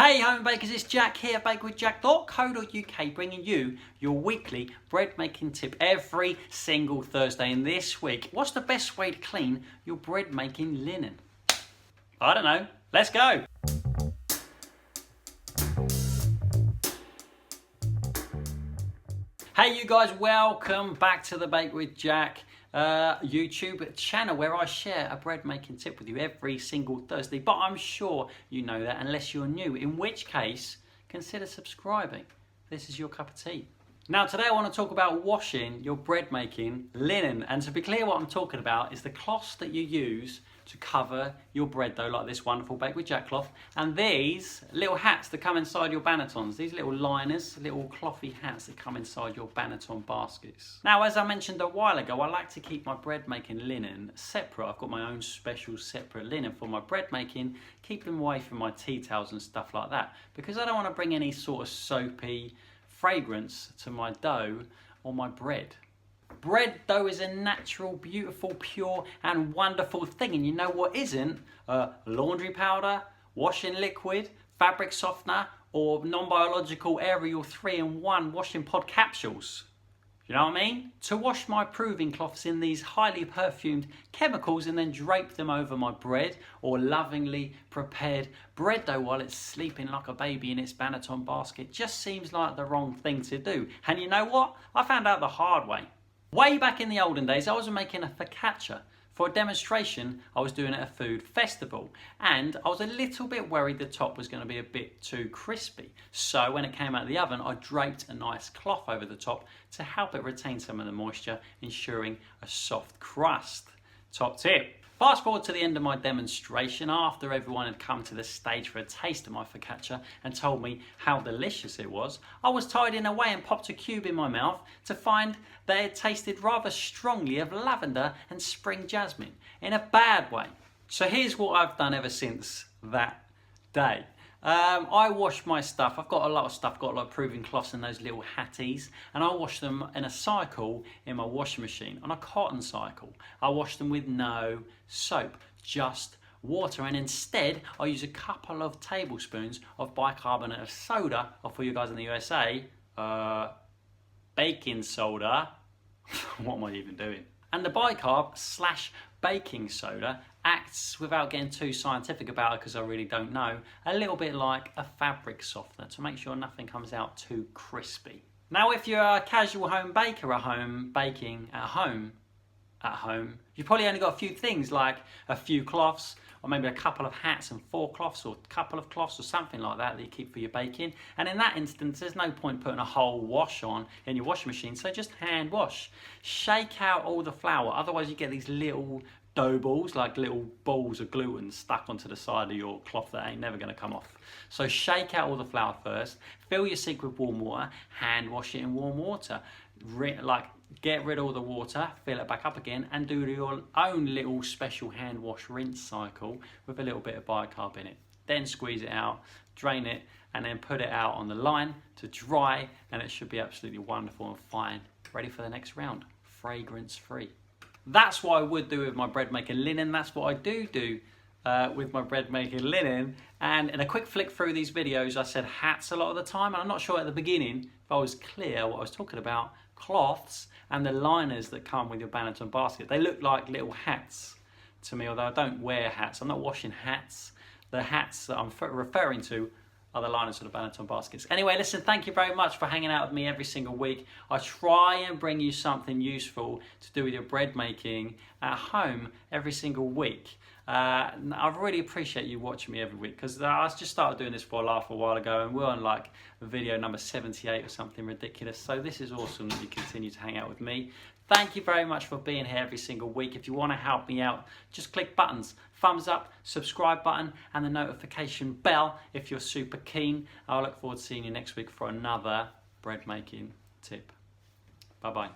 Hey home bakers, it's Jack here, bakewithjack.co.uk, bringing you your weekly bread making tip every single Thursday. And this week, what's the best way to clean your bread making linen? I don't know, let's go. Hey you guys, welcome back to the Bake with Jack YouTube channel where I share a bread making tip with you every single Thursday. But I'm sure you know that unless you're new, in which case consider subscribing. This is your cup of tea. Now today I want to talk about washing your bread making linen, and to be clear, what I'm talking about is the cloths that you use to cover your bread dough, like this wonderful Bake with Jack cloth, and these little hats that come inside your bannetons, these little liners, little clothy hats that come inside your banneton baskets. Now, as I mentioned a while ago, I like to keep my bread making linen separate. I've got my own special separate linen for my bread making, keep them away from my tea towels and stuff like that, because I don't want to bring any sort of soapy fragrance to my dough or my bread. Bread dough is a natural, beautiful, pure and wonderful thing, and you know what isn't? Laundry powder, washing liquid, fabric softener or non-biological aerial 3-in-1 washing pod capsules. You know what I mean? To wash my proving cloths in these highly perfumed chemicals and then drape them over my bread or lovingly prepared bread dough while it's sleeping like a baby in its banneton basket just seems like the wrong thing to do. And you know what? I found out the hard way. Way back in the olden days, I was making a focaccia. For a demonstration, I was doing it at a food festival, and I was a little bit worried the top was going to be a bit too crispy. So when it came out of the oven, I draped a nice cloth over the top to help it retain some of the moisture, ensuring a soft crust. Top tip. Fast forward to the end of my demonstration, after everyone had come to the stage for a taste of my focaccia and told me how delicious it was, I was tidying away and popped a cube in my mouth to find they had tasted rather strongly of lavender and spring jasmine, in a bad way. So here's what I've done ever since that day. I wash my stuff. I've got a lot of stuff, got a lot of proving cloths and those little hatties, and I wash them in a cycle in my washing machine, on a cotton cycle. I wash them with no soap, just water, and instead I use a couple of tablespoons of bicarbonate of soda, or for you guys in the USA, baking soda. What am I even doing? And the bicarb / baking soda acts, without getting too scientific about it because I really don't know, a little bit like a fabric softener to make sure nothing comes out too crispy. Now, if you're a casual home baker at home, baking at home, you've probably only got a few things like a few cloths, or maybe a couple of hats and 4 cloths, or a couple of cloths or something like that that you keep for your baking. And in that instance, there's no point putting a whole wash on in your washing machine, so just hand wash. Shake out all the flour, otherwise you get these little dough balls, like little balls of gluten stuck onto the side of your cloth that ain't never going to come off. So shake out all the flour first, fill your sink with warm water, hand wash it in warm water. Get rid of all the water, fill it back up again, and do your own little special hand wash rinse cycle with a little bit of bicarb in it. Then squeeze it out, drain it, and then put it out on the line to dry, and it should be absolutely wonderful and fine, ready for the next round, fragrance free. That's what I would do with my bread making linen. That's what I do with my bread making linen. And in a quick flick through these videos, I said hats a lot of the time, and I'm not sure at the beginning if I was clear what I was talking about. Cloths and the liners that come with your banneton basket. They look like little hats to me, although I don't wear hats. I'm not washing hats. The hats that I'm referring to are the liners for the banneton baskets. Anyway, listen, thank you very much for hanging out with me every single week. I try and bring you something useful to do with your bread making at home every single week. I really appreciate you watching me every week, because I just started doing this for a laugh a while ago, and we're on like video number 78 or something ridiculous. So this is awesome that you continue to hang out with me. Thank you very much for being here every single week. If you want to help me out, just click buttons, thumbs up, subscribe button, and the notification bell if you're super keen. I'll look forward to seeing you next week for another bread making tip. Bye-bye.